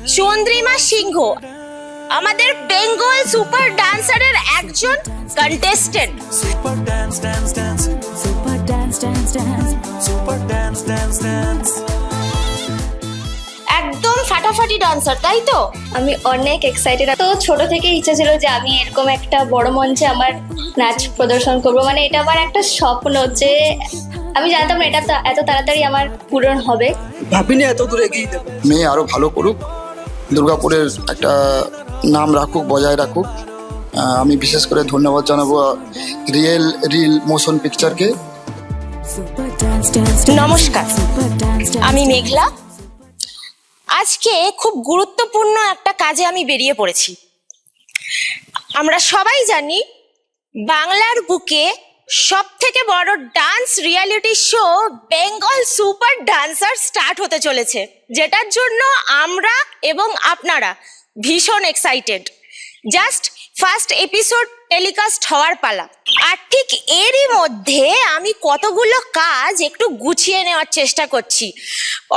চন্দ্রিমা সিংহ আমাদের বেঙ্গল সুপার ডান্সারের একজন contestant. Super dance, dance, dance. Super dance, dance, dance. Super dance, dance, dance. একদম ফাটাফাটি dancer, তাই তো? আমি অনেক এক্সাইটেড। তো ছোট থেকে ইচ্ছা ছিল যে আমি এরকম একটা বড় মঞ্চে আমার নাচ প্রদর্শন করব। মানে এটা আমার একটা স্বপ্ন, যে আমি জানতাম না এটা এত তাড়াতাড়ি আমার পূরণ হবে। ভাবিনি এত দূরে এগিয়ে যাবে। মেয়ে আরও ভালো করুক, দুর্গাপুরের একটা নাম রাখুক, বজায় রাখুক। আমি বিশেষ করে ধন্যবাদ জানাবো রিল মোশন পিকচারকে। Super dance, dance, dance. নমস্কার, Super dance, dance. আমি মেঘলা। আজকে খুব গুরুত্বপূর্ণ একটা কাজে আমি বেরিয়ে পড়েছি। আমরা সবাই জানি বাংলার বুকে সব থেকে বড় dance reality show Bengal super dancer start হতে চলেছে, যেটার জন্য আমরা এবং আপনারা ভীষণ excited. Just first episode telecast হওয়ার পালা। আর ঠিক এরই মধ্যে আমি কতগুলো কাজ একটু গুছিয়ে নেওয়ার চেষ্টা করছি।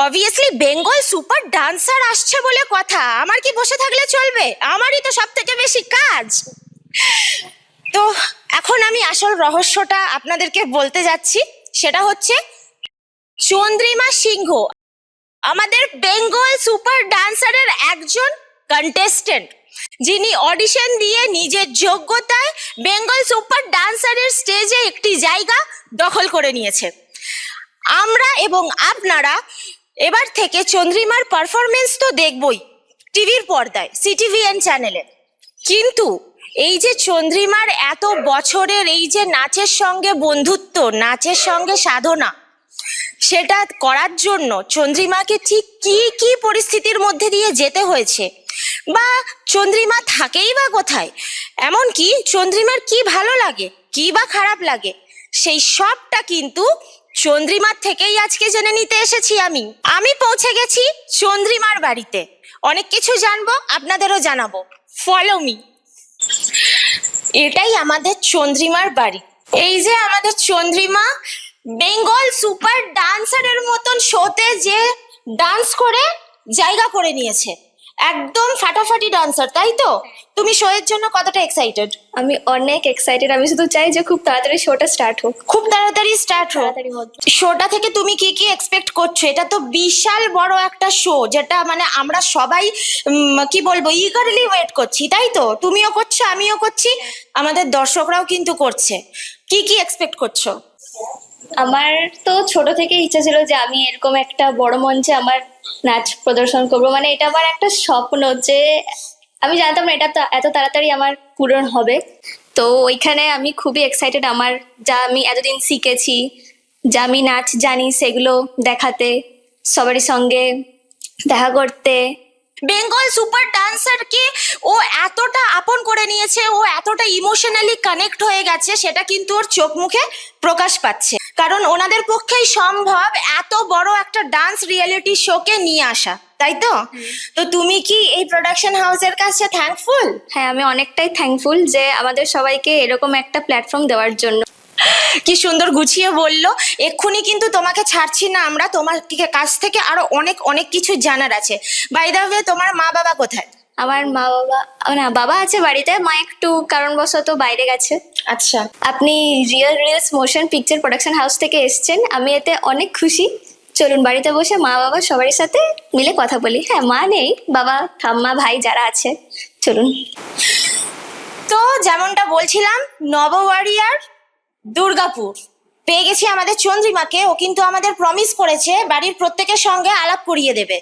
অবভিয়াসলি বেঙ্গল সুপার ডান্সার আসছে বলে কথা, আমার কি বসে থাকলে চলবে? আমারই তো সব থেকে বেশি কাজ। তো এখন আমি আসল রহস্যটা আপনাদেরকে বলতে যাচ্ছি। সেটা হচ্ছে চন্দ্রিমা সিংহ আমাদের বেঙ্গল সুপার ডান্সারের একজন কন্টেস্টেন্ট, যিনি অডিশন দিয়ে নিজের যোগ্যতায় বেঙ্গল সুপার ডান্সারের স্টেজে একটি জায়গা দখল করে নিয়েছে। আমরা এবং আপনারা এবার থেকে চন্দ্রিমার পারফরমেন্স তো দেখবই টিভির পর্দায়, সিটিভিএন চ্যানেলে। কিন্তু এই যে চন্দ্রিমার এত বছরের এই যে নাচের সঙ্গে বন্ধুত্ব, নাচের সঙ্গে সাধনা, সেটা করার জন্য চন্দ্রিমাকে ঠিক কি কি পরিস্থিতির মধ্যে দিয়ে যেতে হয়েছে, বা চন্দ্রিমা থাকেই বা কোথায়, এমনকি চন্দ্রিমার কি ভালো লাগে, কি বা খারাপ লাগে, সেই সবটা কিন্তু চন্দ্রিমার থেকেই আজকে জেনে নিতে এসেছি। আমি পৌঁছে গেছি চন্দ্রিমার বাড়িতে। অনেক কিছু জানবো, আপনাদেরও জানাবো। Follow me. এটাই আমাদের চন্দ্রিমার বাড়ি। এই যে আমাদের চন্দ্রিমা বেঙ্গল সুপার ডান্সারের মতন শোতে যে ডান্স করে জায়গা করে নিয়েছে। একদম ফাটাফাটি ডান্সার, তাই তো? তুমি শো এর জন্য কতটা এক্সাইটেড? আমি অনেক এক্সাইটেড। আমি শুধু চাই যে খুব তাড়াতাড়ি শোটা স্টার্ট হোক, খুব তাড়াতাড়ি স্টার্ট হোক। তাড়াতাড়ির মধ্যে। শোটা থেকে তুমি কি কি এক্সপেক্ট করছো? এটা তো বিশাল বড় একটা শো, যেটা মানে আমরা সবাই কি বলবো, ইগারলি ওয়েট করছি, তাই তো? তুমিও করছো, আমিও করছি, আমাদের দর্শকরাও কিন্তু করছে। কি কি এক্সপেক্ট করছো? আমার তো ছোট থেকে ইচ্ছা ছিল যে আমি এরকম একটা বড় মঞ্চে আমার নাচ প্রদর্শন করব। মানে এটা আমার একটা স্বপ্ন, যে আমি জানতাম না এটা এত তাড়াতাড়ি আমার পূরণ হবে। তো ওইখানে আমি খুবই এক্সাইটেড, আমার যা আমি এতদিন শিখেছি, যা আমি নাচ জানি, সেগুলো দেখাতে, সবারই সঙ্গে দেখা করতে। বেঙ্গল সুপার ডান্সারকে ও এতটা আপন করে নিয়েছে, ও এতটা ইমোশনালি কানেক্ট হয়ে গেছে, সেটা কিন্তু ওর চোখ মুখে প্রকাশ পাচ্ছে। কারণ ওনাদের পক্ষেই সম্ভব এত বড় একটা ডান্স রিয়েলিটি শোকে নিয়ে আসা, তাই তো? তো তুমি কি এই প্রোডাকশন হাউসের কাছে থ্যাঙ্কফুল? হ্যাঁ, আমি অনেকটাই থ্যাঙ্কফুল যে আমাদের সবাইকে এরকম একটা প্ল্যাটফর্ম দেওয়ার জন্য। কি সুন্দর গুছিয়ে বললো। এক্ষুনি কিন্তু তোমাকে ছাড়ছি না আমরা, তোমার কাছ থেকে আরো অনেক অনেক কিছু জানার আছে। বাই দ্য ওয়ে, তোমার মা বাবা কোথায়? আমার মা বাবা, না, বাবা আছে বাড়িতে, মা একটু কারণবশত বাইরে গেছে। আচ্ছা, আপনি reels motion picture production house থেকে এসেছেন, আমি এতে অনেক খুশি। চলুন বাড়িতে বসে মা বাবা সবার সাথে মিলে কথা বলি। হ্যাঁ, মা নেই, বাবা, ঠাম্মা, ভাই যারা আছে, চলুন। তো যেমনটা বলছিলাম, নবওয়ারিয়ার দুর্গাপুর পেয়ে গেছি আমাদের চন্দ্রিমাকে। ও কিন্তু আমাদের প্রমিস করেছে বাড়ির প্রত্যেকের সঙ্গে আলাপ করিয়ে দেবে।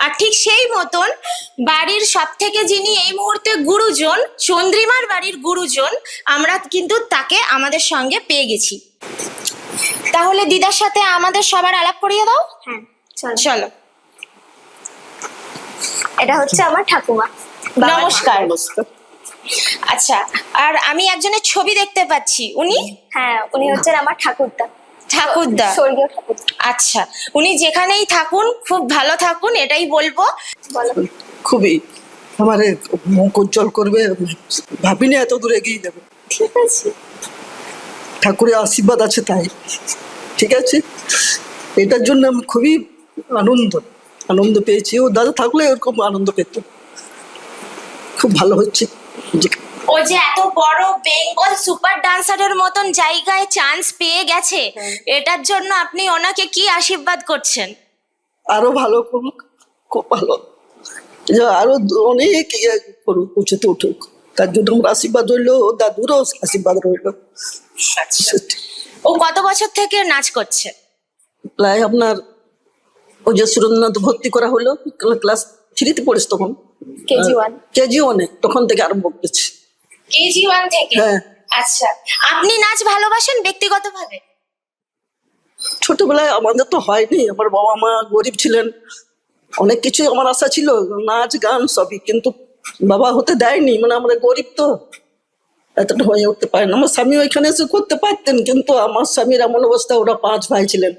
আর ঠিক সেই মতন বাড়ির সব থেকে যিনি এই মুহূর্তে গুরুজন, চন্দ্রিমার বাড়ির গুরুজন, আমরা কিন্তু তাকে আমাদের সঙ্গে পেয়ে গেছি। তাহলে দিদার সাথে আমাদের সবার আলাপ করিয়ে দাও। হ্যাঁ, চলো। চলো। এটা হচ্ছে আমার ঠাকুমা। নমস্কার। আচ্ছা, আর আমি একজনের ছবি দেখতে পাচ্ছি, উনি? হ্যাঁ, উনি হচ্ছেন আমার ঠাকুরদা। ঠাকুরদা? স্বর্গীয় ঠাকুর। আচ্ছা, উনি যেখানেই থাকুন খুব ভালো থাকুন, এটাই বলবো। বলো। খুবই আমার মুখ উজ্জ্বল করবে। ভাবিনি এত দূরে এগিয়ে যাবে। ঠিক আছে, ঠাকুরের আশীর্বাদ আছে তাই। ঠিক আছে, এটার জন্য আমি খুবই আনন্দ। আনন্দ পেয়েছি। ও দাদা থাকলে এরকম আনন্দ পেত। খুব ভালো হচ্ছে যে ও যে এত বড় বেঙ্গল সুপার ডান্সারের মতন জায়গায় চান্স পেয়ে গেছে, এটার জন্য আপনি ওনাকে কি আশীর্বাদ করছেন? আরো ভালো করুক, খুব ভালো, যে আরো অনেক করুক, উঁচুতে উঠুক। তার জন্য আমার আশীর্বাদ রইলো, ও দাদুরও আশীর্বাদ রইলো। ও কত বছর থেকে নাচ করছে? প্রায় আপনার ওই যে সুরেন্দ্রনাথ ভর্তি করা হলো, ক্লাস 3-তে পড়িস তখন, KG1 KG1 তখন থেকে আরম্ভ করেছি। KG1 থেকে? হ্যাঁ। আচ্ছা, আপনি নাচ ভালোবাসেন ব্যক্তিগতভাবে? ছোটবেলায় আমাদের তো হয়নি, আমার বাবা মা গরিব ছিলেন, অনেক কিছু আমার আশা ছিল, নাচ গান সবই, কিন্তু বাবা হতে দেয়নি, মানে আমরা গরিব তো এতটা হয়ে উঠতে পারে না। আমার স্বামী ওইখানে এসে করতে পারতেন, কিন্তু আমার স্বামীর এমন অবস্থা, ওরা 5 ভাই ছিলেন,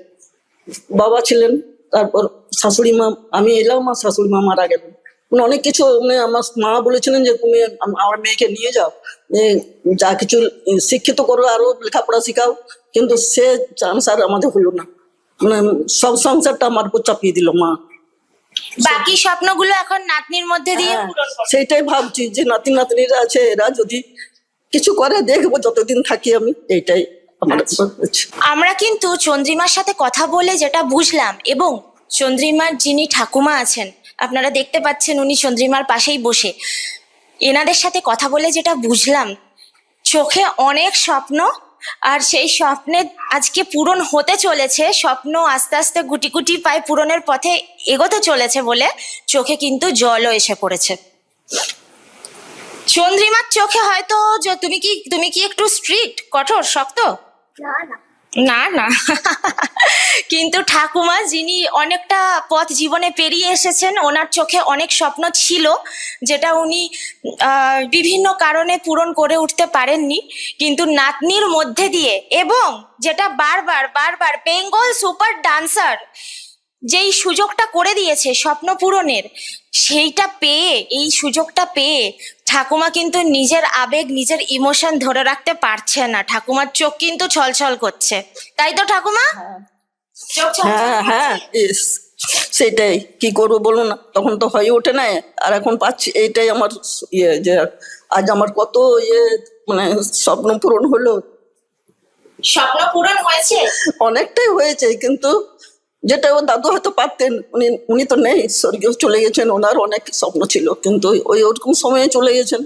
বাবা ছিলেন, তারপর শাশুড়ি মা, আমি এলাম, আমার শাশুড়ি মা মারা গেলেন। মানে অনেক কিছু, মানে আমার মা বলেছিলেন যে তুমি আমার মেয়েকে নিয়ে যাও, যা কিছু শিক্ষিত করো, আরো লেখাপড়া শিখাও, কিন্তু সে চান্স আর আমাদের হলো না। মানে সব সংসারটা আমার উপর চাপিয়ে দিল মা। বাকি স্বপ্নগুলো এখন নাতনির মধ্যে দিয়ে হ্যাঁ, পূরণ করবেন। সেইটাই ভাবছি যে নাতি নাতনিরা আছে, এরা যদি কিছু করে দেখবো, যতদিন থাকি আমি, এইটাই আমার হচ্ছে। আমরা কিন্তু চন্দ্রিমার সাথে কথা বলে যেটা বুঝলাম, এবং চন্দ্রিমার যিনি ঠাকুমা আছেন, আপনারা দেখতে পাচ্ছেন উনি চন্দ্রিমার পাশেই বসে, এনাদের সাথে কথা বলে যেটা বুঝলাম, চোখে অনেক স্বপ্ন, আর সেই স্বপ্নে আজকে পূরণ হতে চলেছে। স্বপ্ন আস্তে আস্তে গুটি গুটি পায়ে পূরণের পথে এগোতে চলেছে বলে চোখে কিন্তু জলও এসে পড়েছে। চন্দ্রিমার চোখে হয়তো যে তুমি কি একটু স্ট্রিক্ট, কঠোর, শক্ত? না না কিন্তু ঠাকুমা যিনি অনেকটা পথ জীবনে পেরিয়ে এসেছেন, ওনার চোখে অনেক স্বপ্ন ছিল যেটা উনি বিভিন্ন কারণে পূরণ করে উঠতে পারেননি, কিন্তু নাতনির মধ্যে দিয়ে, এবং যেটা বারবার বারবার বেঙ্গল সুপার ডান্সার যেই সুযোগটা করে দিয়েছে স্বপ্ন পূরণের, সেইটা পেয়ে, এই সুযোগটা পেয়ে ঠাকুমা কিন্তু নিজের আবেগ, নিজের ইমোশন ধরে রাখতে পারছে না। ঠাকুমার চোখ কিন্তু ছলছল করছে, তাই তো ঠাকুমা? চোখ ছলছল হ্যাঁ করছে? হ্যাঁ, ইস, সেটাই কি করবো বলো না, তখন তো হয়ে ওঠে না, আর এখন পাচ্ছি, এইটাই আমার ইয়ে, যে আজ আমার কত মানে স্বপ্ন পূরণ হলো। স্বপ্ন পূরণ হয়েছে? অনেকটাই হয়েছে, কিন্তু যেটা ও দাদু হয়তো পারতেন, উনি তো নেই, স্বর্গীয় চলে গেছেন, ওনার অনেক স্বপ্ন ছিল, কিন্তু ওই ওরকম সময়ে চলে গেছেন।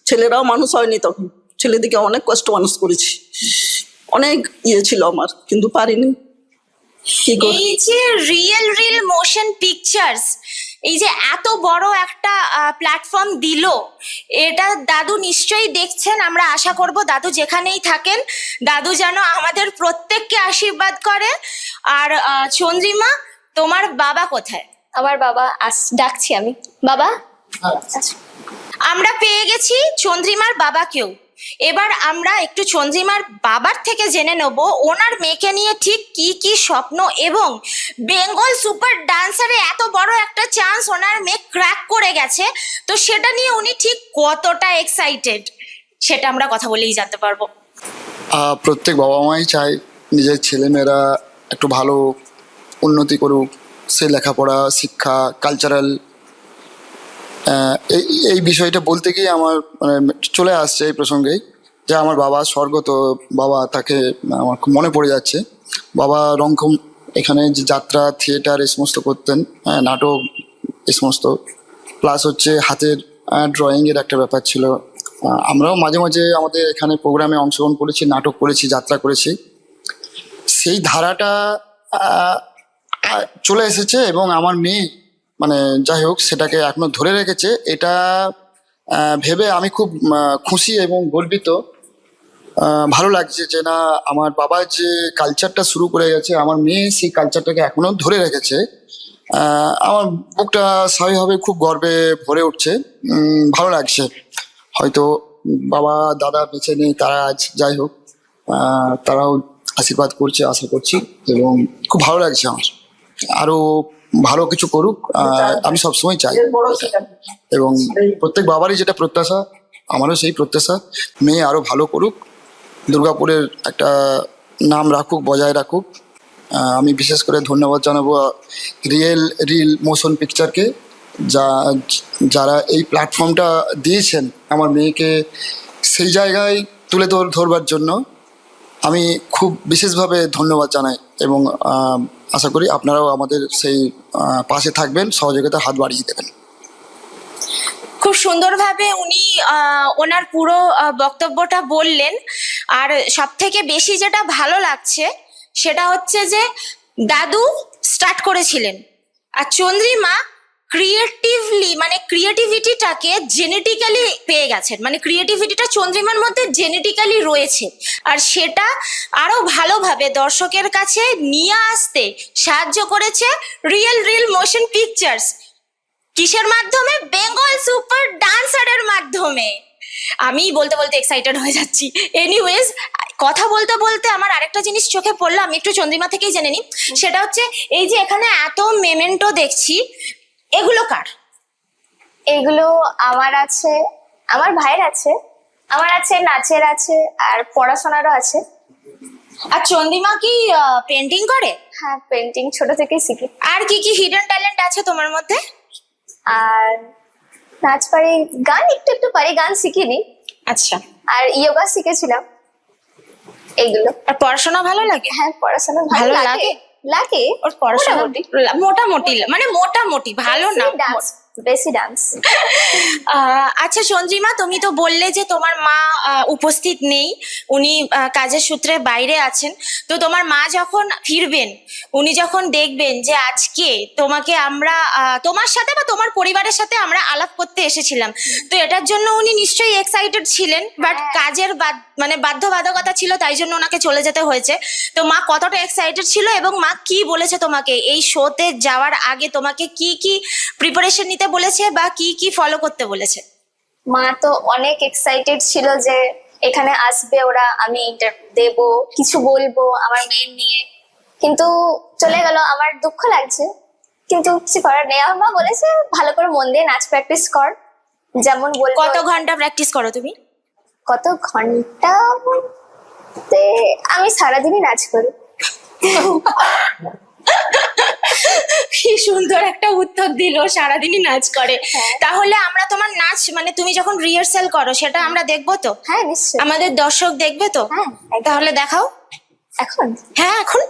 ছেলেরাও মানুষ হয়নি তখন, ছেলেদিকে অনেক কষ্ট মানুষ করেছি, অনেক ছিল আমার, কিন্তু পারিনি। কি করি? এই যে রিয়েল মোশন পিকচার্স, এই যে এত বড় একটা প্ল্যাটফর্ম দিল, এটা দাদু নিশ্চয়ই দেখছেন। আমরা আশা করব দাদু যেখানেই থাকেন, দাদু যেন আমাদের প্রত্যেককে আশীর্বাদ করে। আর চন্দ্রিমা, তোমার বাবা কোথায়? আমার বাবা ডাকছি আমি, বাবা। আমরা পেয়ে গেছি চন্দ্রিমার বাবাকেও। এবার আমরা একটু চন্দ্রিমার বাবার থেকে জেনে নেব ওনার মেয়েকে নিয়ে ঠিক কি কি স্বপ্ন, এবং বেঙ্গল সুপার ডান্সারে এত বড় একটা চান্স ওনার মেয়ে ক্র্যাক করে গেছে, তো সেটা নিয়ে উনি ঠিক কতটা এক্সাইটেড, সেটা আমরা কথা বলেই জানতে পারবো। প্রত্যেক বাবা মাই চায় নিজের ছেলেমেয়েরা একটু ভালো উন্নতি করুক, সে লেখাপড়া, শিক্ষা, কালচারাল, এই বিষয়টা বলতে গিয়ে আমার মানে চলে আসছে এই প্রসঙ্গেই যে আমার বাবা স্বর্গত বাবা, তাকে আমার খুব মনে পড়ে যাচ্ছে। বাবা রংকম এখানে যে যাত্রা, থিয়েটার এই সমস্ত করতেন, নাটক এই সমস্ত, প্লাস হচ্ছে হাতের ড্রয়িংয়ের একটা ব্যাপার ছিল। আমরাও মাঝে মাঝে আমাদের এখানে প্রোগ্রামে অংশগ্রহণ করেছি, নাটক করেছি, যাত্রা করেছি। সেই ধারাটা চলে এসেছে, এবং আমার মেয়ে মানে যাই হোক সেটাকে এখনো ধরে রেখেছে, এটা ভেবে আমি খুব খুশি এবং গর্বিত। ভালো লাগছে যে না, আমার বাবা যে কালচারটা শুরু করে গেছে, আমার মেয়ে সেই কালচারটাকে এখনো ধরে রেখেছে। আমার বুকটা স্বাভাবিকভাবে খুব গর্বে ভরে উঠছে, ভালো লাগছে। হয়তো বাবা দাদা বেঁচে নেই, তারা আজ যাই হোক তারাও আশীর্বাদ করছে, আশা করছি, এবং খুব ভালো লাগছে আমার। আরো ভালো কিছু করুক, আমি সবসময় চাই, এবং প্রত্যেক বাবারই যেটা প্রত্যাশা, আমারও সেই প্রত্যাশা, মেয়ে আরো ভালো করুক, দুর্গাপুরের একটা নাম রাখুক, বজায় রাখুক, আমি বিশেষ করে ধন্যবাদ জানাবো রিল মোশন পিকচারকে, যারা এই প্ল্যাটফর্মটা দিয়েছেন আমার মেয়েকে সেই জায়গায় তুলে ধরবার জন্য। আমি খুব বিশেষভাবে ধন্যবাদ জানাই এবং আশা করি আপনারাও আমাদের সেই পাশে থাকবেন, সহযোগিতার হাত বাড়িয়ে দেবেন। খুব সুন্দরভাবে উনি ওনার পুরো বক্তব্যটা বললেন। আর সব থেকে বেশি যেটা ভালো লাগছে সেটা হচ্ছে যে দাদু স্টার্ট করেছিলেন আর চন্দ্রিমা ক্রিয়েটিভলি মানে ক্রিয়েটিভিটিটাকে জেনেটিক্যালি পেয়ে গেছেন, মানে ক্রিয়েটিভিটিটা চন্দ্রিমার মধ্যে জেনেটিক্যালি রয়েছে আর সেটা আরো ভালোভাবে দর্শকের কাছে নিয়ে আসতে সাহায্য করেছে রিয়েল মোশন পিকচার্স। কিসের মাধ্যমে? বেঙ্গল সুপার ডান্সারের মাধ্যমে। আমি বলতে বলতে এক্সাইটেড হয়ে যাচ্ছি। এনিওয়েজ, কথা বলতে বলতে আমার আরেকটা জিনিস চোখে পড়লো, আমি একটু চন্দ্রিমা থেকেই জেনে নিই। সেটা হচ্ছে এই যে এখানে এত মেমেন্টো দেখছি, এগুলো কার? এগুলো আমার আছে, আমার ভাইয়ের আছে, আমার আছে, নাচের আছে, আর পড়াশোনারও আছে। আর চন্দ্রিমা কি পেন্টিং করে? হ্যাঁ, পেন্টিং ছোট থেকেই শিখি। আর কি কি হিডেন ট্যালেন্ট আছে তোমার মধ্যে? আর নাচ পারি, গান একটু একটু পারি, গান শিখিনি। আচ্ছা, আর ইয়োগা শিখেছিলাম। এগুলো। আর পড়াশোনা ভালো লাগে? হ্যাঁ, পড়াশোনা ভালো ভালো লাগে? লাগে লাগে। ওর পড়াশোনা মোটামুটি মানে মোটামুটি ভালো না? ডান্স, বেশি ডান্স। আচ্ছা চন্দ্রিমা, তুমি তো বললে যে তোমার মা উপস্থিত নেই, উনি কাজের সূত্রে বাইরে আছেন। তো তোমার মা যখন ফিরবেন, উনি যখন দেখবেন যে আজকে তোমাকে আমরা তোমার সাথে বা তোমার পরিবারের সাথে আমরা আলাপ করতে এসেছিলাম, তো এটার জন্য উনি নিশ্চয়ই এক্সাইটেড ছিলেন, বাট কাজের মানে বাধ্যবাধকতা ছিল, তাই জন্য ওনাকে চলে যেতে হয়েছে। তো মা কতটা এক্সাইটেড ছিল এবং মা কি বলেছে তোমাকে এই শোতে যাওয়ার আগে? তোমাকে কি কি প্রিপারেশন নিতে বলেছে বা কি কি ফলো করতে বলেছে? মা তো অনেক এক্সাইটেড ছিল যে এখানে আসবে ওরা, আমি ইন্টারভিউ দেবো, কিছু বলবো আমার মেয়ের নিয়ে, কিন্তু চলে গেল। আমার দুঃখ লাগছে, কিন্তু কিছু করার নেই। আমার মা বলেছে ভালো করে মন দিয়ে নাচ প্র্যাকটিস কর, যেমন বলবো। কত ঘন্টা প্র্যাকটিস করো তুমি? কত ঘন্টা বলতে আমি সারাদিনই নাচ করি। কি সুন্দর একটা উত্তর দিল, সারাদিনই নাচ করে। তাহলে আমরা তোমার নাচ মানে তুমি যখন রিহার্সাল করো সেটা আমরা দেখবো তো? হ্যাঁ, নিশ্চয়ই। আমাদের দর্শক দেখবে তো? হ্যাঁ, তাহলে দেখাও। এখন হ্যাঁ, এখন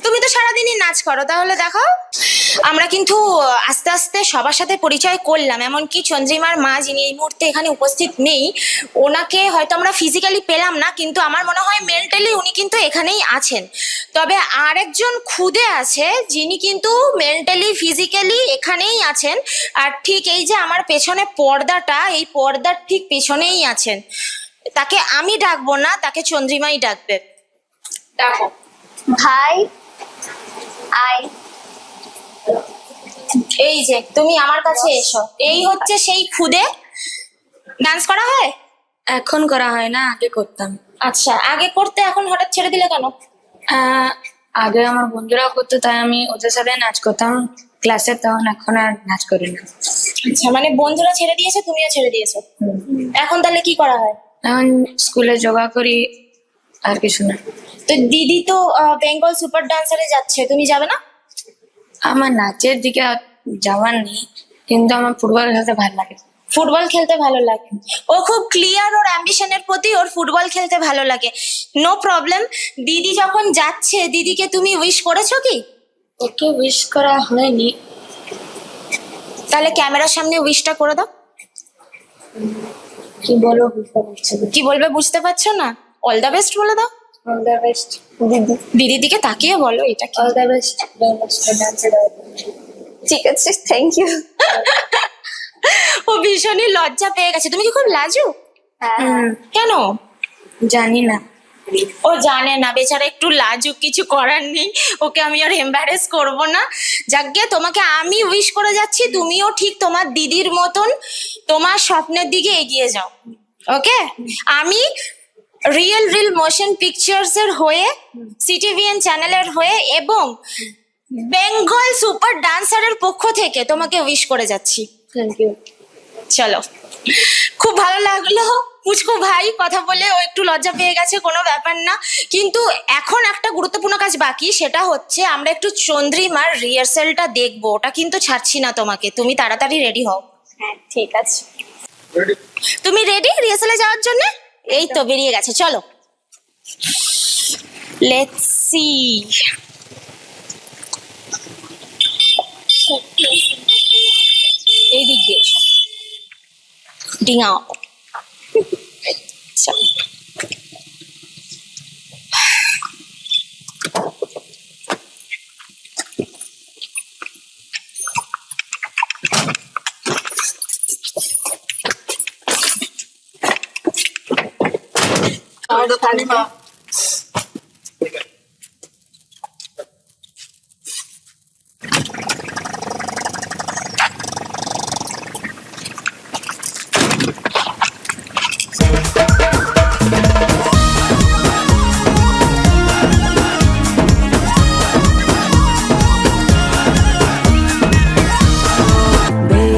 তুমি তো সারাদিনই নাচ করো, তাহলে দেখাও। আমরা কিন্তু আস্তে আস্তে সবার সাথে পরিচয় করলাম, এমনকি চন্দ্রিমার মা যিনি এই মুহূর্তে এখানে উপস্থিত নেই, ওনাকে হয়তো আমরা ফিজিক্যালি পেলাম না, কিন্তু আমার মনে হয় মেন্টালি উনি কিন্তু এখানেই আছেন। তবে আরেকজন খুদে আছে যিনি কিন্তু মেন্টালি ফিজিক্যালি এখানেই আছেন, আর ঠিক এই যে আমার পেছনে পর্দাটা, এই পর্দার ঠিক পেছনেই আছেন। তাকে আমি ডাকবো না, তাকে চন্দ্রিমাই ডাকবে। ডাকো। ভাই আই। এই যে তুমি আমার কাছে এসো, এই হচ্ছে সেই খুদে। ডান্স করা হয়? এখন করা হয় না, আগে করতাম। আচ্ছা, আগে করতে, এখন হঠাৎ ছেড়ে দিলে কেন? আগে আমার বন্ধুরা করতো, তাই আমি ওদের সাথে নাচ করতাম ক্লাসে, তখন এখন আর নাচ করি না। আচ্ছা, মানে বন্ধুরা ছেড়ে দিয়েছে, তুমিও ছেড়ে দিয়েছো। এখন তাহলে কি করা হয়? এখন স্কুলে যোগা করি, আর কিছু না। তো দিদি তো বেঙ্গল সুপার ডান্সারে যাচ্ছে, তুমি যাবে না? আমার নাচের দিকে আর যাওয়ার নেই, কিন্তু আমার ফুটবল খেলতে ভালো লাগে। ফুটবল খেলতে ভালো লাগে? ও খুব ক্লিয়ার ওর অ্যাম্বিশনের প্রতি, ওর ফুটবল খেলতে ভালো লাগে। No problem. দিদি যখন যাচ্ছে, দিদিকে তুমি উইশ করেছো কি? ওকে উইশ করা হয়নি। তাহলে ক্যামেরার সামনে উইশটা করে দাও। কি বলবো বুঝতে পারছি না। কি বলবে বুঝতে পারছো না? অল দ্য বেস্ট বলে দাও। অল দ্য বেস্ট দিদি। দিদির দিকে তাকিয়ে বলো এটা কি। অল দ্য বেস্ট ডান্সের। ঠিক আছে, থ্যাংক ইউ। ও ভীষণই লজ্জা পেয়ে গেছে। তুমি কি খুব লাজুক? হ্যাঁ, কেন? জানি না। ও জানে না, বেচারা একটু লাজুক, কিছু করার নেই, ওকে আমি আর এম্বারেস করব না। যাকে তোমাকে আমি উইশ করে যাচ্ছি, তুমিও ঠিক তোমার দিদির মতন তোমার স্বপ্নের দিকে এগিয়ে যাও। ওকে? আমি রিয়েল মোশন পিকচার্স এর হয়ে, সিটিভিএন চ্যানেলের হয়ে এবং বেঙ্গল সুপার ডান্সারের পক্ষ থেকে তোমাকে উইশ করে যাচ্ছি। Thank you. চলো, খুব ভালো লাগলো পুচকু ভাই কথা বলে ও একটু লজ্জা পেয়ে গেছে, কোনো ব্যাপার না। কিন্তু এখন একটা গুরুত্বপূর্ণ কাজ বাকি, সেটা হচ্ছে আমরা একটু চন্দ্রিমার রিহার্সালটা দেখবো। ওটা কিন্তু ছাড়ছি না তোমাকে, তুমি তাড়াতাড়ি রেডি হও। হ্যাঁ ঠিক আছে। তুমি রেডি রিহার্সালে যাওয়ার জন্য? এই তো বেরিয়ে গেছে, চলো লেটস সি। এই দিক দিয়ে এসো। ডিঙাও। চলো।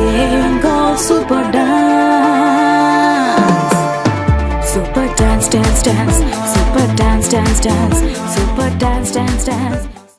Bengal Super Dance. Super dance, dance, dance. Super dance, dance, dance. Super dance, dance, dance.